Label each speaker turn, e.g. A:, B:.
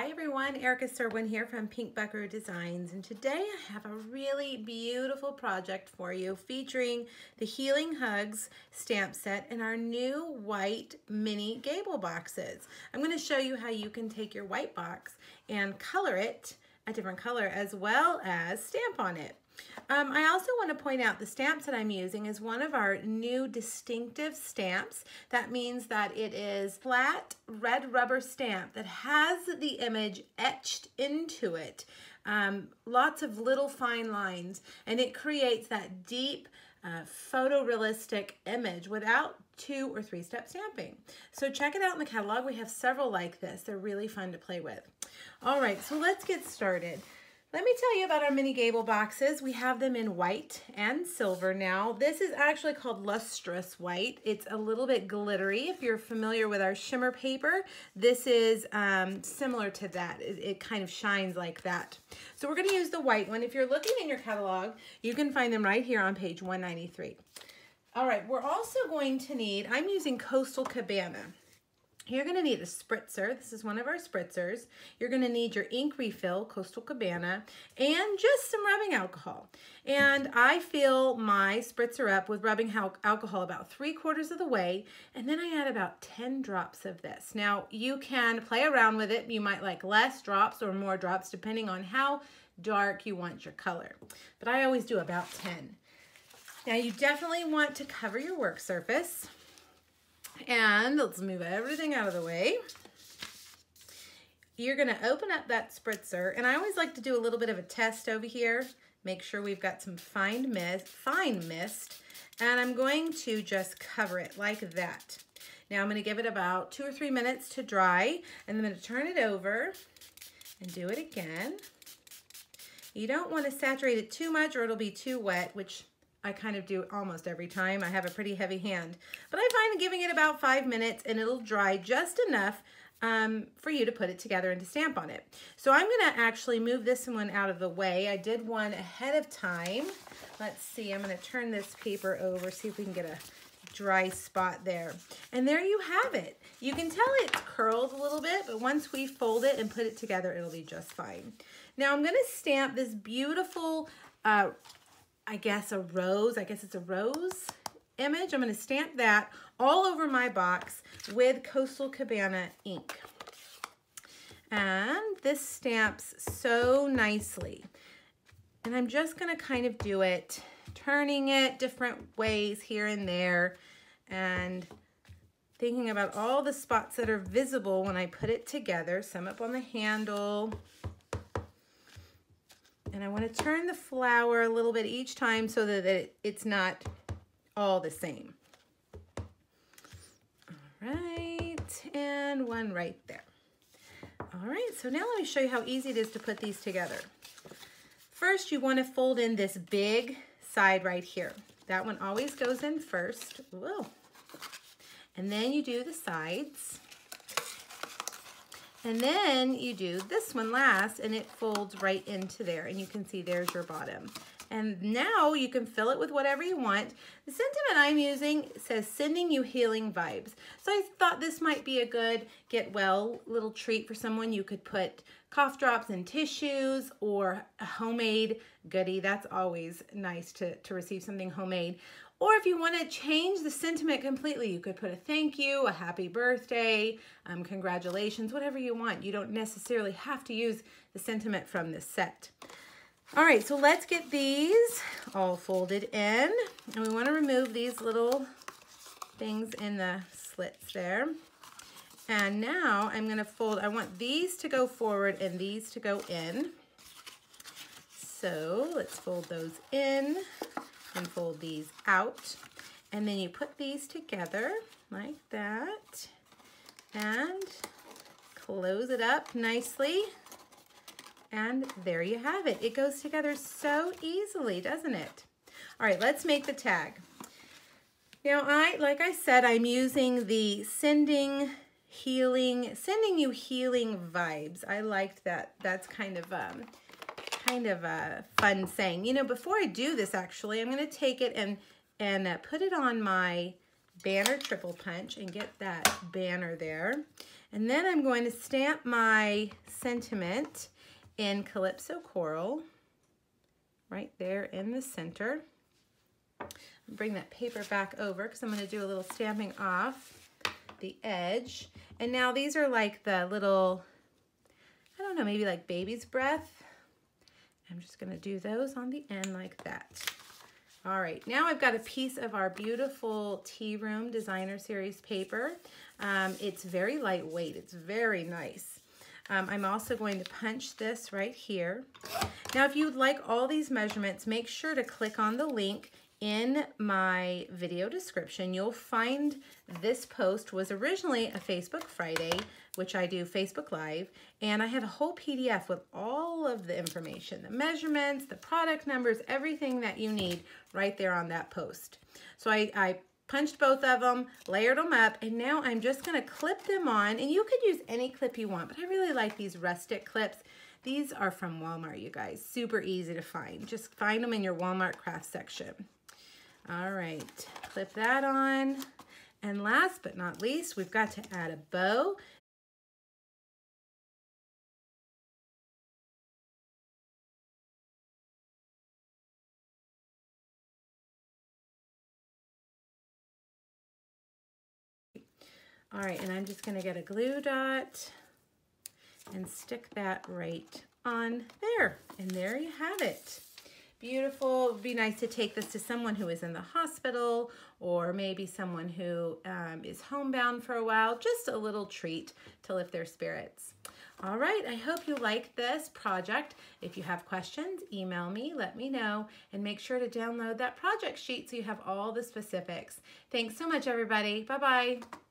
A: Hi everyone, Erica Serwin here from Pink Buckaroo Designs, and today I have a really beautiful project for you featuring the Healing Hugs stamp set in our new white mini Gable boxes. I'm going to show you how you can take your white box and color it a different color as well as stamp on it. I also want to point out the stamps that I'm using is one of our new distinctive stamps. That means that it is flat red rubber stamp that has the image etched into it. Lots of little fine lines, and it creates that deep photorealistic image without 2- or 3-step stamping. So check it out in the catalog. We have several like this. They're really fun to play with. All right, so let's get started. Let me tell you about our mini Gable boxes. We have them in white and silver now. This is actually called lustrous white. It's a little bit glittery. If you're familiar with our shimmer paper, this is similar to that. It kind of shines like that. So we're going to use the white one. If you're looking in your catalog, you can find them right here on page 193. All right, we're also going to need, I'm using Coastal Cabana. You're going to need a spritzer. This is one of our spritzers. You're going to need your ink refill, Coastal Cabana, and just some rubbing alcohol. And I fill my spritzer up with rubbing alcohol about 3/4 of the way, and then I add about 10 drops of this. Now, you can play around with it. You might like less drops or more drops, depending on how dark you want your color. But I always do about 10. Now, you definitely want to cover your work surface. And let's move everything out of the way. You're going to open up that spritzer, and I always like to do a little bit of a test over here. Make sure we've got some fine mist, and I'm going to just cover it like that. Now I'm going to give it about 2 or 3 minutes to dry, and I'm going to turn it over and do it again. You don't want to saturate it too much or it'll be too wet, which I kind of do almost every time. I have a pretty heavy hand. But I find giving it about 5 minutes and it'll dry just enough for you to put it together and to stamp on it. So I'm going to actually move this one out of the way. I did one ahead of time. Let's see, I'm going to turn this paper over, see if we can get a dry spot there. And there you have it. You can tell it's curled a little bit, but once we fold it and put it together, it'll be just fine. Now I'm going to stamp this beautiful I guess it's a rose image. I'm going to stamp that all over my box with Coastal Cabana ink. And this stamps so nicely. And I'm just going to kind of do it, turning it different ways here and there, and thinking about all the spots that are visible when I put it together. Some up on the handle. And I want to turn the flower a little bit each time so that it's not all the same. All right, and one right there. All right, so now let me show you how easy it is to put these together. First, you want to fold in this big side right here. That one always goes in first. Whoa. And then you do the sides. And then you do this one last, and it folds right into there, and you can see there's your bottom. And now you can fill it with whatever you want. The sentiment I'm using says, sending you healing vibes. So I thought this might be a good get well little treat for someone. You could put cough drops and tissues or a homemade goodie. That's always nice to receive something homemade. Or if you want to change the sentiment completely, you could put a thank you, a happy birthday, congratulations, whatever you want. You don't necessarily have to use the sentiment from this set. All right, so let's get these all folded in. And we want to remove these little things in the slits there. And now I'm going to fold, I want these to go forward and these to go in. So let's fold those in and fold these out. And then you put these together like that and close it up nicely. And there you have it. It goes together so easily, doesn't it? All right, let's make the tag. Now, like I said, I'm using the sending you healing vibes. I liked that. That's kind of a fun saying. You know, before I do this, actually, I'm going to take it and put it on my banner triple punch and get that banner there. And then I'm going to stamp my sentiment in Calypso Coral right there in the center. Bring that paper back over because I'm going to do a little stamping off the edge. And now these are like the little, I don't know, maybe like baby's breath. I'm just going to do those on the end like that. All right, now I've got a piece of our beautiful Tea Room Designer Series paper. It's very lightweight. It's very nice. I'm also going to punch this right here. Now, if you would like all these measurements, make sure to click on the link in my video description. You'll find this post was originally a Facebook Friday, which I do Facebook Live, and I have a whole PDF with all of the information, the measurements, the product numbers, everything that you need right there on that post. So I punched both of them, layered them up, and now I'm just going to clip them on, and you could use any clip you want, but I really like these rustic clips. These are from Walmart, you guys. Super easy to find. Just find them in your Walmart craft section. All right, clip that on. And last but not least, we've got to add a bow. All right, and I'm just gonna get a glue dot and stick that right on there. And there you have it. Beautiful. It would be nice to take this to someone who is in the hospital or maybe someone who is homebound for a while. Just a little treat to lift their spirits. All right, I hope you like this project. If you have questions, email me, let me know, and make sure to download that project sheet so you have all the specifics. Thanks so much, everybody. Bye-bye.